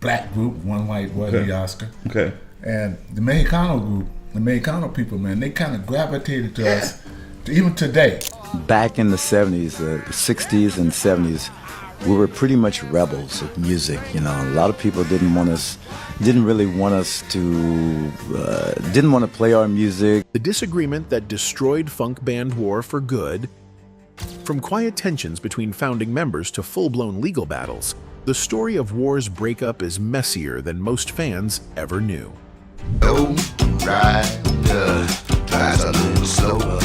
black group, one white boy, Okay. Lee Oskar. Okay. And the Mexicano group, the Mexicano people, man, they kind of gravitated to us, even today. Back in the 70s, 60s and 70s, we were pretty much rebels of music. You know, a lot of people didn't really want us to, didn't want to play our music. The disagreement that destroyed funk band War for good. From quiet tensions between founding members to full-blown legal battles, the story of War's breakup is messier than most fans ever knew. No rider drives a little slower.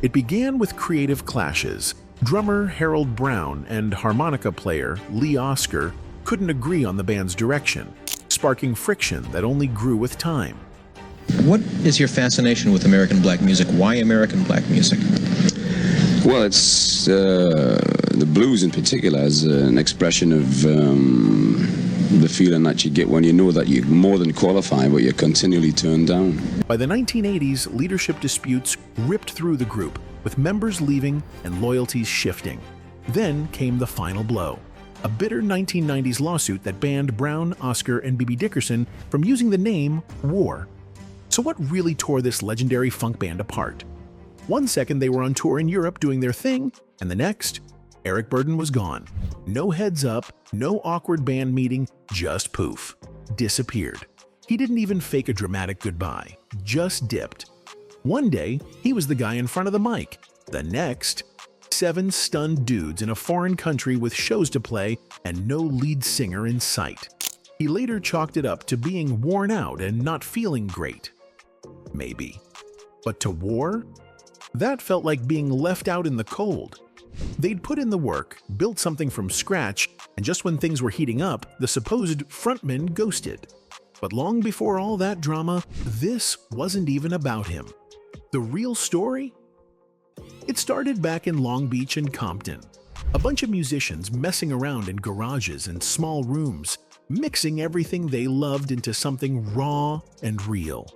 It began with creative clashes. Drummer Harold Brown and harmonica player Lee Oskar couldn't agree on the band's direction, sparking friction that only grew with time. What is your fascination with American black music? Why American black music? Well, it's the blues in particular as an expression of the feeling that you get when you know that you're more than qualified, but you're continually turned down. By the 1980s, leadership disputes ripped through the group, with members leaving and loyalties shifting. Then came the final blow, a bitter 1990s lawsuit that banned Brown, Oskar, and B.B. Dickerson from using the name War. So what really tore this legendary funk band apart? One second they were on tour in Europe doing their thing, and the next, Eric Burdon was gone. No heads up, no awkward band meeting, just poof. Disappeared. He didn't even fake a dramatic goodbye, just dipped. One day, he was the guy in front of the mic. The next, 7 stunned dudes in a foreign country with shows to play and no lead singer in sight. He later chalked it up to being worn out and not feeling great. Maybe. But to War? That felt like being left out in the cold. They'd put in the work, built something from scratch, and just when things were heating up, the supposed frontman ghosted. But long before all that drama, this wasn't even about him. The real story? It started back in Long Beach and Compton. A bunch of musicians messing around in garages and small rooms, mixing everything they loved into something raw and real.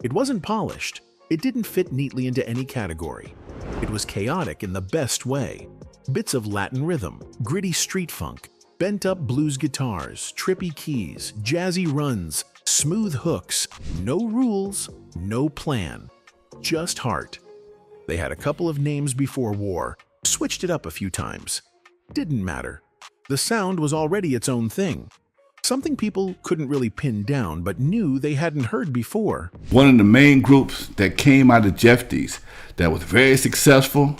It wasn't polished. It didn't fit neatly into any category. It was chaotic in the best way. Bits of Latin rhythm, gritty street funk, bent-up blues guitars, trippy keys, jazzy runs, smooth hooks, no rules, no plan. Just heart. They had a couple of names before War, switched it up a few times. Didn't matter. The sound was already its own thing. Something people couldn't really pin down but knew they hadn't heard before. One of the main groups that came out of Jeffries that was very successful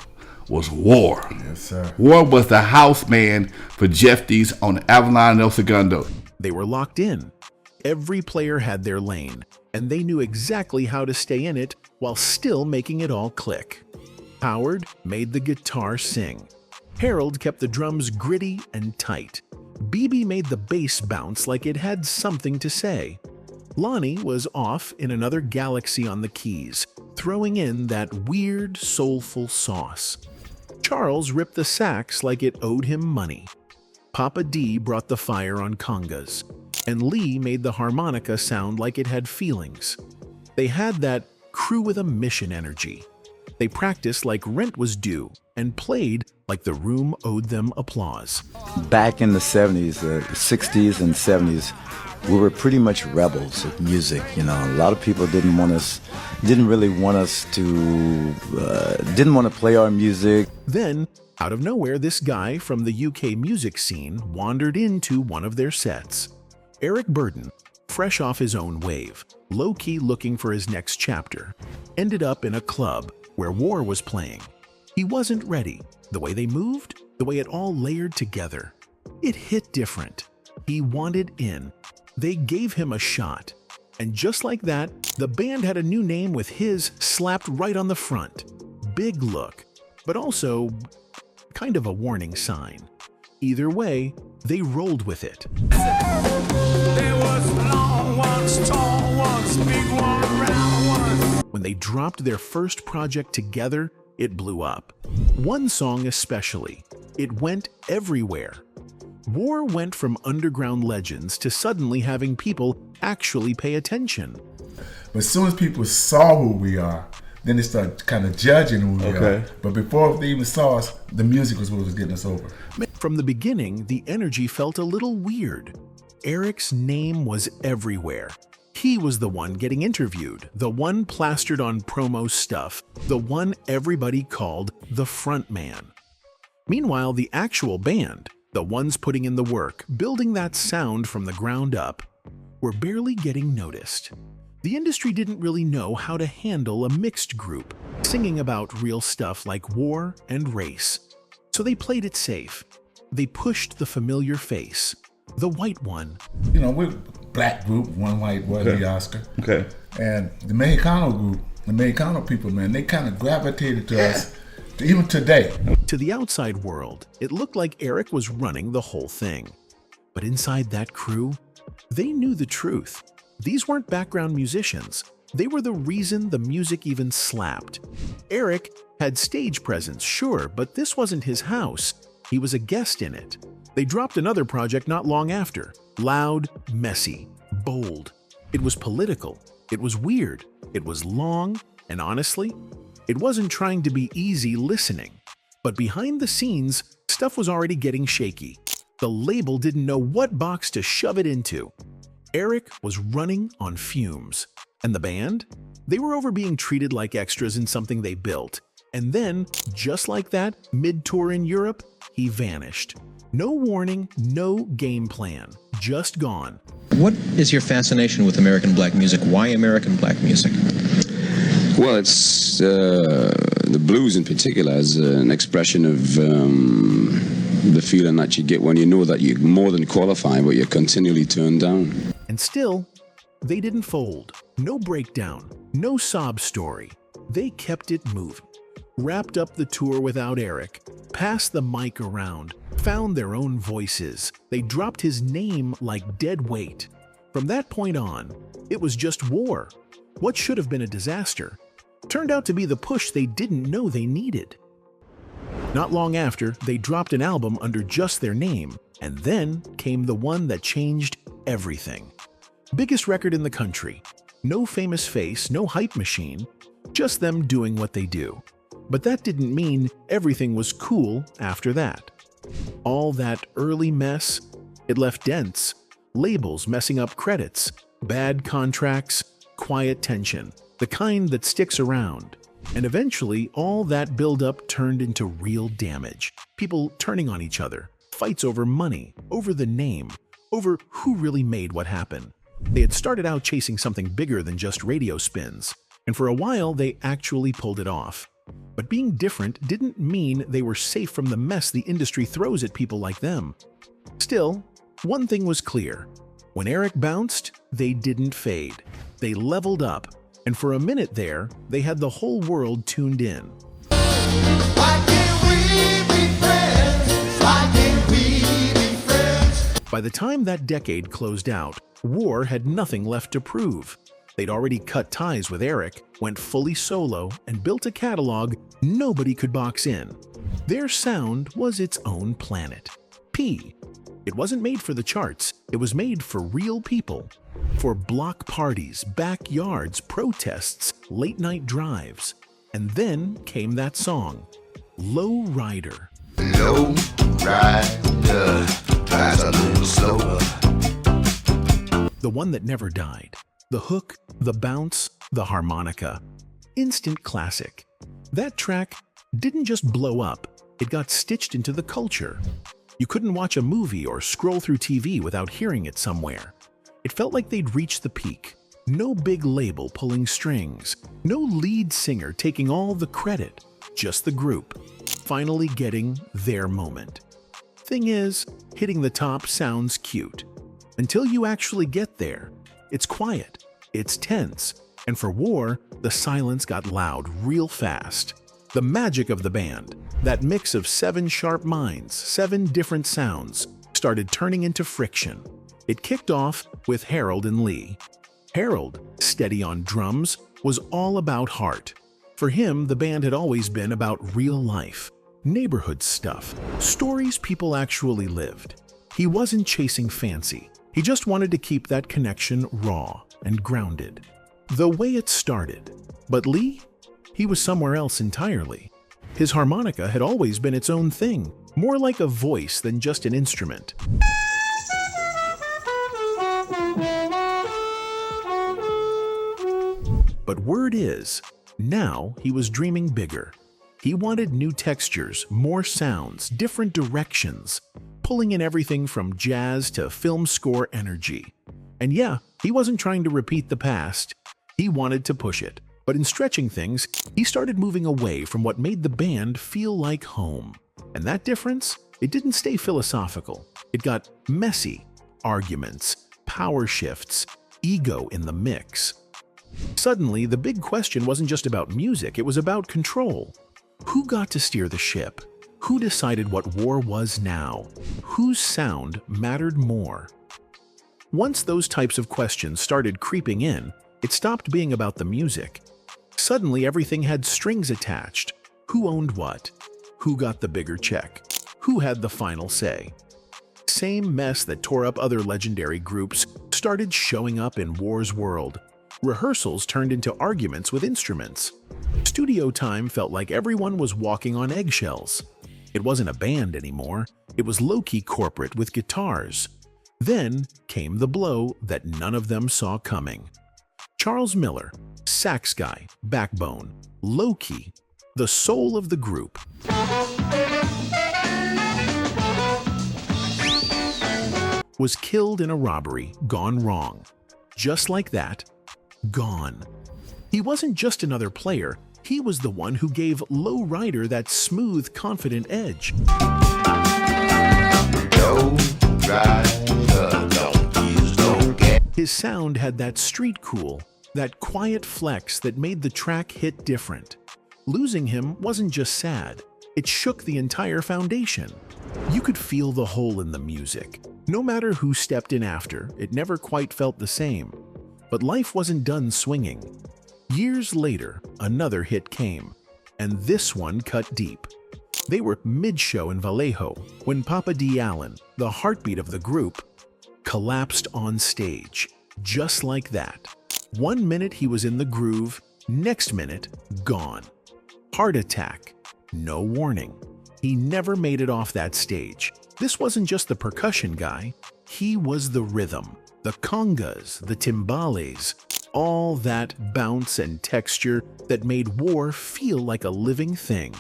was War. Yes, sir. War was the house band for Jeffries on Avalon El Segundo. They were locked in. Every player had their lane, and they knew exactly how to stay in it while still making it all click. Howard made the guitar sing. Harold kept the drums gritty and tight. BB made the bass bounce like it had something to say. Lonnie was off in another galaxy on the keys, throwing in that weird, soulful sauce. Charles ripped the sax like it owed him money. Papa D brought the fire on congas, and Lee made the harmonica sound like it had feelings. They had that crew with a mission energy. They practiced like rent was due and played like the room owed them applause. Back in the 70s, 60s and 70s, we were pretty much rebels of music. You know, a lot of people didn't really want us to, didn't want to play our music. Then, out of nowhere, this guy from the UK music scene wandered into one of their sets. Eric Burdon, fresh off his own wave, low-key looking for his next chapter, ended up in a club where War was playing. He wasn't ready. The way they moved, the way it all layered together. It hit different. He wanted in. They gave him a shot. And just like that, the band had a new name with his slapped right on the front. Big look, but also kind of a warning sign. Either way, they rolled with it. There was long ones, tall ones, big one, round ones. When they dropped their first project together, it blew up. One song especially. It went everywhere. War went from underground legends to suddenly having people actually pay attention. But as soon as people saw who we are, then they started kind of judging who we are. But before they even saw us, the music was what was getting us over. From the beginning, the energy felt a little weird. Eric's name was everywhere. He was the one getting interviewed, the one plastered on promo stuff, the one everybody called the front man. Meanwhile, the actual band, the ones putting in the work, building that sound from the ground up, were barely getting noticed. The industry didn't really know how to handle a mixed group, singing about real stuff like war and race. So they played it safe. They pushed the familiar face, the white one. You know, we're a black group, one white boy, Lee Oskar. Okay. And the Mexicano group, the Mexicano people, man, they kind of gravitated to us, even today. To the outside world, it looked like Eric was running the whole thing. But inside that crew, they knew the truth. These weren't background musicians. They were the reason the music even slapped. Eric had stage presence, sure, but this wasn't his house. He was a guest in it. They dropped another project not long after. Loud, messy, bold. It was political. It was weird. It was long, and honestly, it wasn't trying to be easy listening. But behind the scenes, stuff was already getting shaky. The label didn't know what box to shove it into. Eric was running on fumes. And the band? They were over being treated like extras in something they built. And then, just like that, mid-tour in Europe, he vanished. No warning, no game plan, just gone. What is your fascination with American black music? Why American black music? Well, it's the blues in particular is an expression of the feeling that you get when you know that you're more than qualified, but you're continually turned down. And still, they didn't fold. No breakdown, no sob story. They kept it moving. Wrapped up the tour without Eric, passed the mic around, found their own voices. They dropped his name like dead weight. From that point on, it was just war. What should have been a disaster turned out to be the push they didn't know they needed. Not long after, they dropped an album under just their name, and then came the one that changed everything. Biggest record in the country. No famous face, no hype machine, just them doing what they do. But that didn't mean everything was cool after that. All that early mess, it left dents, labels messing up credits, bad contracts, quiet tension, the kind that sticks around. And eventually, all that buildup turned into real damage. People turning on each other, fights over money, over the name, over who really made what happen. They had started out chasing something bigger than just radio spins, and for a while they actually pulled it off. But being different didn't mean they were safe from the mess the industry throws at people like them. Still, one thing was clear. When Eric bounced, they didn't fade. They leveled up, and for a minute there, they had the whole world tuned in. Why can't we be friends? Why can't we be friends? By the time that decade closed out, War had nothing left to prove. They'd already cut ties with Eric, went fully solo, and built a catalog nobody could box in. Their sound was its own planet. P. It wasn't made for the charts, it was made for real people. For block parties, backyards, protests, late-night drives. And then came that song, Low Rider. Low rider, drives a little slower. The one that never died. The hook, the bounce, the harmonica. Instant classic. That track didn't just blow up, it got stitched into the culture. You couldn't watch a movie or scroll through TV without hearing it somewhere. It felt like they'd reached the peak. No big label pulling strings, no lead singer taking all the credit, just the group, finally getting their moment. Thing is, hitting the top sounds cute. Until you actually get there, it's quiet, it's tense, and for War, the silence got loud real fast. The magic of the band, that mix of 7 sharp minds, 7 different sounds, started turning into friction. It kicked off with Harold and Lee. Harold, steady on drums, was all about heart. For him, the band had always been about real life, neighborhood stuff, stories people actually lived. He wasn't chasing fancy. He just wanted to keep that connection raw and grounded. The way it started. But Lee? He was somewhere else entirely. His harmonica had always been its own thing, more like a voice than just an instrument. But word is, now he was dreaming bigger. He wanted new textures, more sounds, different directions, pulling in everything from jazz to film score energy. And yeah, he wasn't trying to repeat the past. He wanted to push it. But in stretching things, he started moving away from what made the band feel like home. And that difference, it didn't stay philosophical. It got messy. Arguments, power shifts, ego in the mix. Suddenly, the big question wasn't just about music, it was about control. Who got to steer the ship? Who decided what war was now? Whose sound mattered more? Once those types of questions started creeping in, it stopped being about the music. Suddenly, everything had strings attached. Who owned what? Who got the bigger check? Who had the final say? Same mess that tore up other legendary groups started showing up in War's world. Rehearsals turned into arguments with instruments. Studio time felt like everyone was walking on eggshells. It wasn't a band anymore. It was low-key corporate with guitars. Then came the blow that none of them saw coming. Charles Miller, sax guy, backbone, low-key, the soul of the group. Was killed in a robbery gone wrong. Just like that, gone. He wasn't just another player, he was the one who gave Low Rider that smooth, confident edge. His sound had that street cool, that quiet flex that made the track hit different. Losing him wasn't just sad, it shook the entire foundation. You could feel the hole in the music. No matter who stepped in after, it never quite felt the same. But life wasn't done swinging. Years later, another hit came, and this one cut deep. They were mid-show in Vallejo when Papa D. Allen, the heartbeat of the group, collapsed on stage, just like that. 1 minute he was in the groove, next minute, gone. Heart attack, no warning. He never made it off that stage. This wasn't just the percussion guy, he was the rhythm, the congas, the timbales, all that bounce and texture that made War feel like a living thing.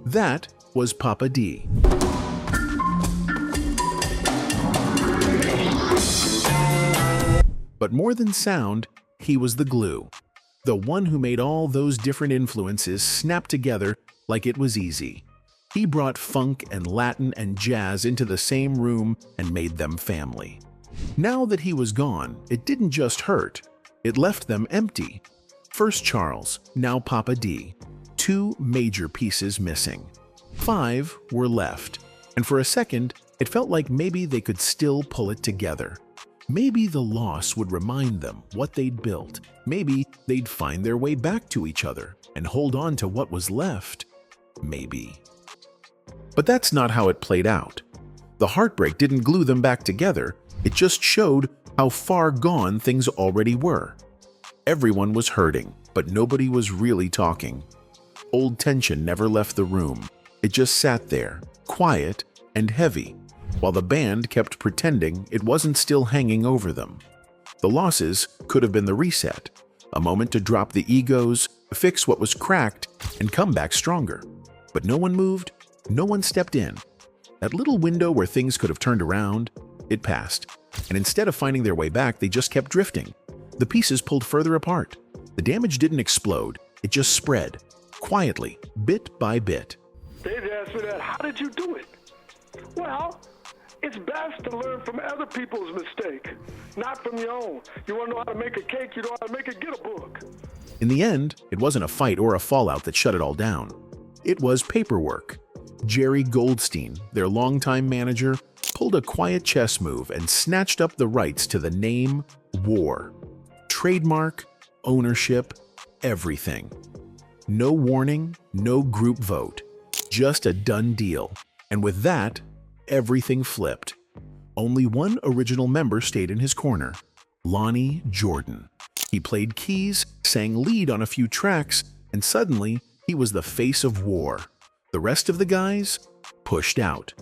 That was Papa D. But more than sound, he was the glue. The one who made all those different influences snap together like it was easy. He brought funk and Latin and jazz into the same room and made them family. Now that he was gone, it didn't just hurt, it left them empty. First Charles, now Papa D. 2 major pieces missing. 5 were left, and for a second, it felt like maybe they could still pull it together. Maybe the loss would remind them what they'd built. Maybe they'd find their way back to each other and hold on to what was left. Maybe. But that's not how it played out. The heartbreak didn't glue them back together, it just showed how far gone things already were. Everyone was hurting, but nobody was really talking. Old tension never left the room. It just sat there, quiet and heavy, while the band kept pretending it wasn't still hanging over them. The losses could have been the reset, a moment to drop the egos, fix what was cracked, and come back stronger. But no one moved, no one stepped in. That little window where things could have turned around, it passed, and instead of finding their way back, they just kept drifting. The pieces pulled further apart. The damage didn't explode, it just spread, quietly, bit by bit. They'd ask me that, how did you do it? Well, it's best to learn from other people's mistake, not from your own. You want to know how to make a cake, you know how to make it, get a book. In the end, it wasn't a fight or a fallout that shut it all down. It was paperwork. Jerry Goldstein, their longtime manager, pulled a quiet chess move and snatched up the rights to the name War. Trademark, ownership, everything. No warning, no group vote. Just a done deal. And with that, everything flipped. Only one original member stayed in his corner, Lonnie Jordan. He played keys, sang lead on a few tracks, and suddenly He was the face of war. The rest of the guys pushed out.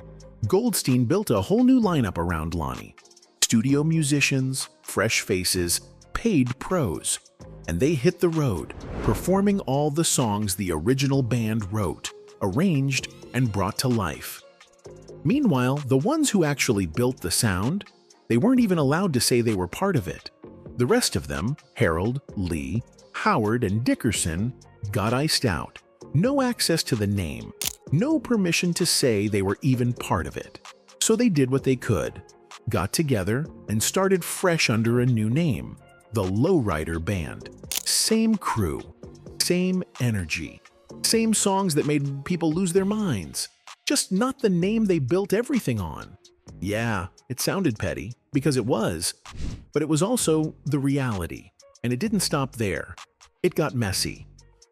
Goldstein built a whole new lineup around Lonnie. Studio musicians, fresh faces, paid pros. And they hit the road, performing all the songs the original band wrote, arranged, and brought to life. Meanwhile, the ones who actually built the sound, they weren't even allowed to say they were part of it. The rest of them, Harold, Lee, Howard, and Dickerson, got iced out. No access to the name, no permission to say they were even part of it. So they did what they could, got together, and started fresh under a new name, the Lowrider Band. Same crew, same energy, same songs that made people lose their minds. Just not the name they built everything on. Yeah, it sounded petty, because it was, but it was also the reality. And it didn't stop there. It got messy.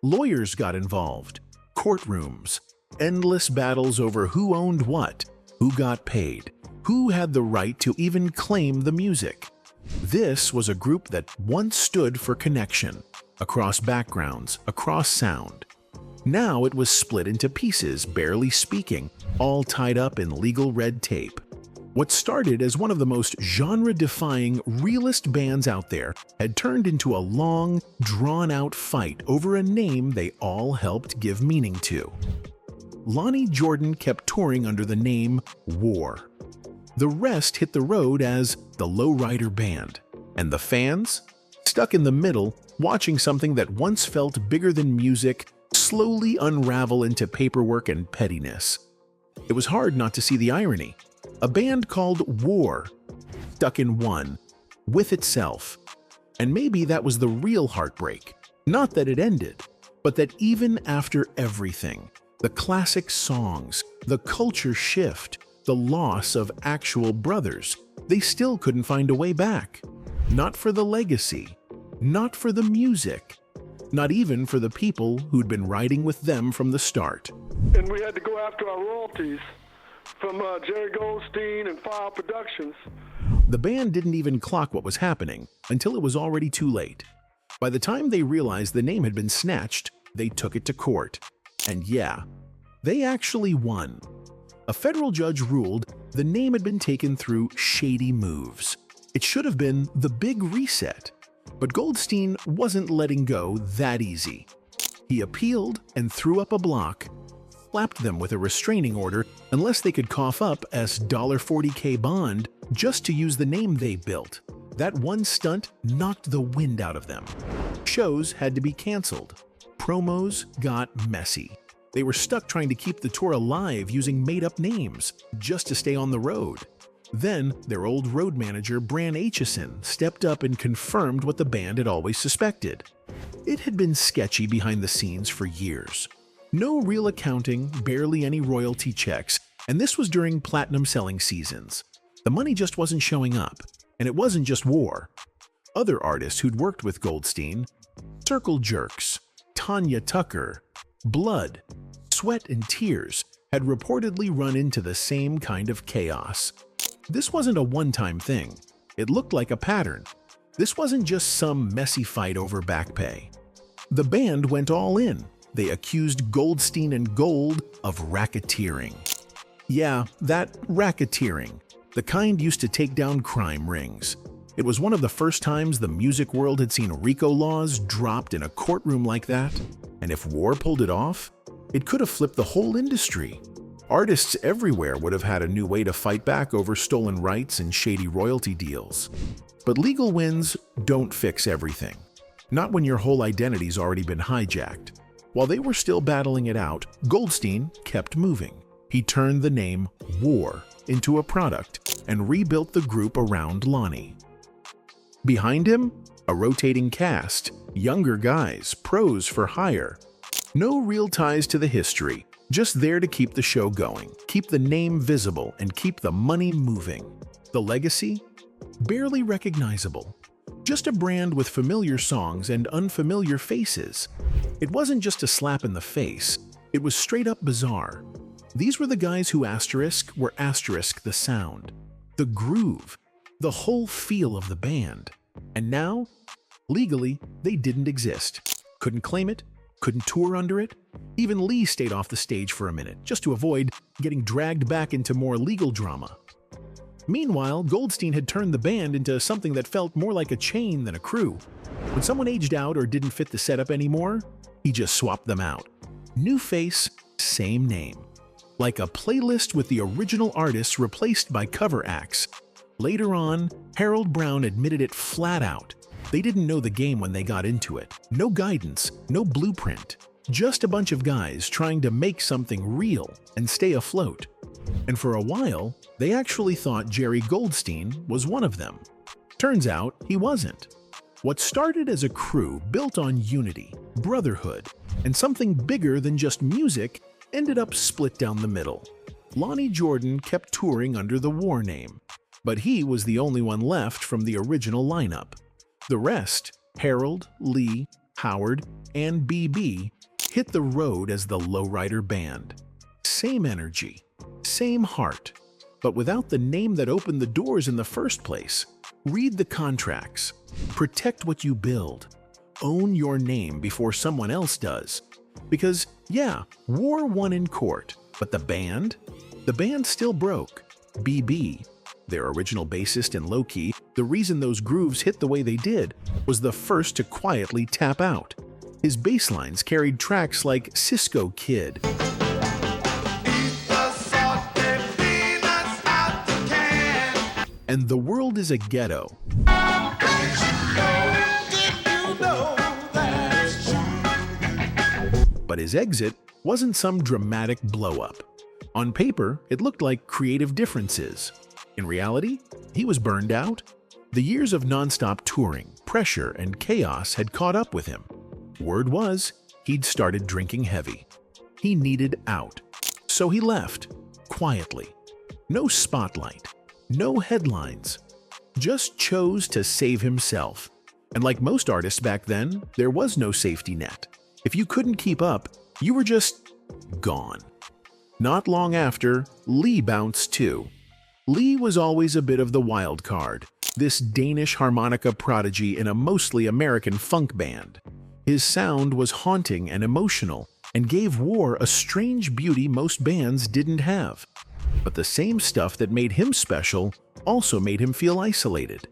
Lawyers got involved. Courtrooms. Endless battles over who owned what, who got paid, who had the right to even claim the music. This was a group that once stood for connection, across backgrounds, across sound. Now it was split into pieces, barely speaking, all tied up in legal red tape. What started as one of the most genre-defying, realist bands out there had turned into a long, drawn-out fight over a name they all helped give meaning to. Lonnie Jordan kept touring under the name War. The rest hit the road as the Lowrider Band, and the fans, stuck in the middle, watching something that once felt bigger than music slowly unravel into paperwork and pettiness. It was hard not to see the irony. A band called War, stuck in one, with itself. And maybe that was the real heartbreak. Not that it ended, but that even after everything, the classic songs, the culture shift, the loss of actual brothers, they still couldn't find a way back. Not for the legacy, not for the music, not even for the people who'd been riding with them from the start. And we had to go after our royalties from Jerry Goldstein and File Productions. The band didn't even clock what was happening until it was already too late. By the time they realized the name had been snatched, they took it to court. And yeah, they actually won. A federal judge ruled the name had been taken through shady moves. It should have been the Big Reset. But Goldstein wasn't letting go that easy. He appealed and threw up a block, slapped them with a restraining order unless they could cough up as $40K bond just to use the name they built. That one stunt knocked the wind out of them. Shows had to be canceled. Promos got messy. They were stuck trying to keep the tour alive using made-up names just to stay on the road. Then, their old road manager, Bran Aitchison, stepped up and confirmed what the band had always suspected. It had been sketchy behind the scenes for years. No real accounting, barely any royalty checks, and this was during platinum selling seasons. The money just wasn't showing up, and it wasn't just War. Other artists who'd worked with Goldstein, Circle Jerks, Tanya Tucker, Blood, Sweat and Tears, had reportedly run into the same kind of chaos. This wasn't a one-time thing. It looked like a pattern. This wasn't just some messy fight over back pay. The band went all in. They accused Goldstein and Gold of racketeering. Yeah, that racketeering. The kind used to take down crime rings. It was one of the first times the music world had seen RICO laws dropped in a courtroom like that. And if War pulled it off, it could have flipped the whole industry. Artists everywhere would have had a new way to fight back over stolen rights and shady royalty deals. But legal wins don't fix everything. Not when your whole identity's already been hijacked. While they were still battling it out, Goldstein kept moving. He turned the name War into a product and rebuilt the group around Lonnie. Behind him, a rotating cast, younger guys, pros for hire. No real ties to the history, just there to keep the show going, keep the name visible, and keep the money moving. The legacy? Barely recognizable. Just a brand with familiar songs and unfamiliar faces. It wasn't just a slap in the face, it was straight up bizarre. These were the guys who were asterisk the sound, the groove, the whole feel of the band. And now, legally, they didn't exist. Couldn't claim it, couldn't tour under it. Even Lee stayed off the stage for a minute, just to avoid getting dragged back into more legal drama. Meanwhile, Goldstein had turned the band into something that felt more like a chain than a crew. When someone aged out or didn't fit the setup anymore, he just swapped them out. New face, same name. Like a playlist with the original artists replaced by cover acts. Later on, Harold Brown admitted it flat out. They didn't know the game when they got into it. No guidance, no blueprint. Just a bunch of guys trying to make something real and stay afloat. And for a while, they actually thought Jerry Goldstein was one of them. Turns out he wasn't. What started as a crew built on unity, brotherhood, and something bigger than just music ended up split down the middle. Lonnie Jordan kept touring under the War name, but he was the only one left from the original lineup. The rest, Harold, Lee, Howard, and BB, hit the road as the Lowrider Band. Same energy, same heart, but without the name that opened the doors in the first place. Read the contracts. Protect what you build. Own your name before someone else does. Because, yeah, War won in court, but the band? The band still broke. BB, their original bassist and low-key, the reason those grooves hit the way they did, was the first to quietly tap out. His bass lines carried tracks like Cisco Kid. And The World is a Ghetto. But his exit wasn't some dramatic blow-up. On paper, it looked like creative differences. In reality, he was burned out. The years of nonstop touring, pressure, and chaos had caught up with him. Word was, he'd started drinking heavy. He needed out. So he left, quietly. No spotlight, no headlines. Just chose to save himself. And like most artists back then, there was no safety net. If you couldn't keep up, you were just gone. Not long after, Lee bounced too. Lee was always a bit of the wild card, this Danish harmonica prodigy in a mostly American funk band. His sound was haunting and emotional, and gave War a strange beauty most bands didn't have. But the same stuff that made him special also made him feel isolated.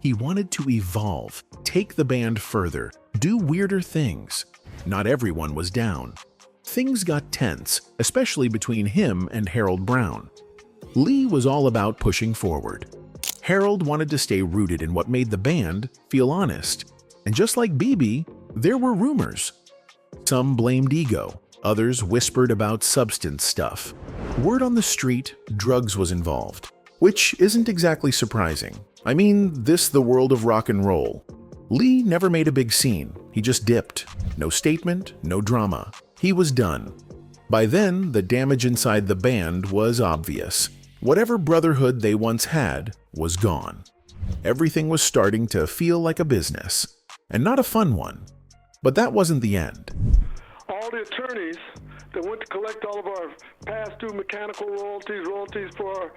He wanted to evolve, take the band further, do weirder things. Not everyone was down. Things got tense, especially between him and Harold Brown. Lee was all about pushing forward. Harold wanted to stay rooted in what made the band feel honest. And just like BB, there were rumors. Some blamed ego, others whispered about substance stuff. Word on the street, drugs was involved, which isn't exactly surprising. I mean, this the world of rock and roll. Lee never made a big scene, he just dipped. No statement, no drama. He was done. By then, the damage inside the band was obvious. Whatever brotherhood they once had was gone. Everything was starting to feel like a business, and not a fun one. But that wasn't the end. All the attorneys that went to collect all of our past due mechanical royalties for our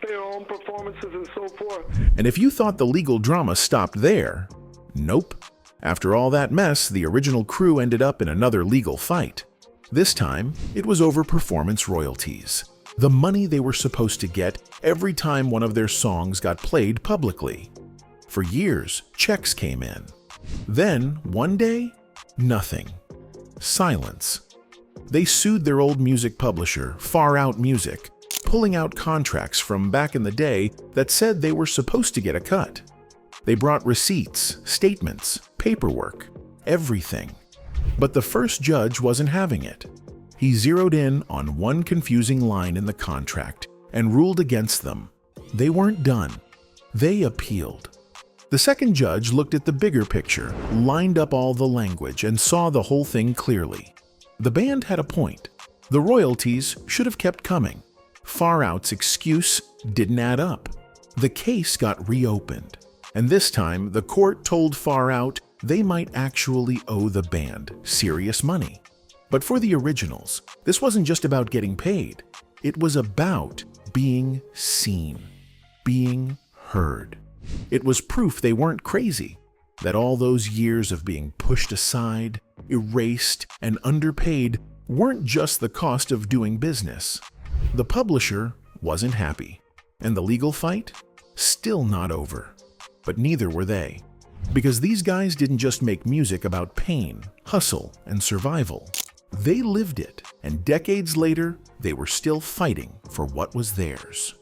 film performances and so forth. And if you thought the legal drama stopped there, nope. After all that mess, the original crew ended up in another legal fight. This time, it was over performance royalties. The money they were supposed to get every time one of their songs got played publicly. For years, checks came in. Then, one day, nothing. Silence. They sued their old music publisher, Far Out Music, pulling out contracts from back in the day that said they were supposed to get a cut. They brought receipts, statements, paperwork, everything. But the first judge wasn't having it. He zeroed in on one confusing line in the contract and ruled against them. They weren't done. They appealed. The second judge looked at the bigger picture, lined up all the language, and saw the whole thing clearly. The band had a point. The royalties should have kept coming. Far Out's excuse didn't add up. The case got reopened, and this time the court told Far Out they might actually owe the band serious money. But for the originals, this wasn't just about getting paid. It was about being seen, being heard. It was proof they weren't crazy. that all those years of being pushed aside, erased, and underpaid weren't just the cost of doing business. The publisher wasn't happy, and the legal fight? Still not over. But neither were they. Because these guys didn't just make music about pain, hustle, and survival. They lived it, and decades later, they were still fighting for what was theirs.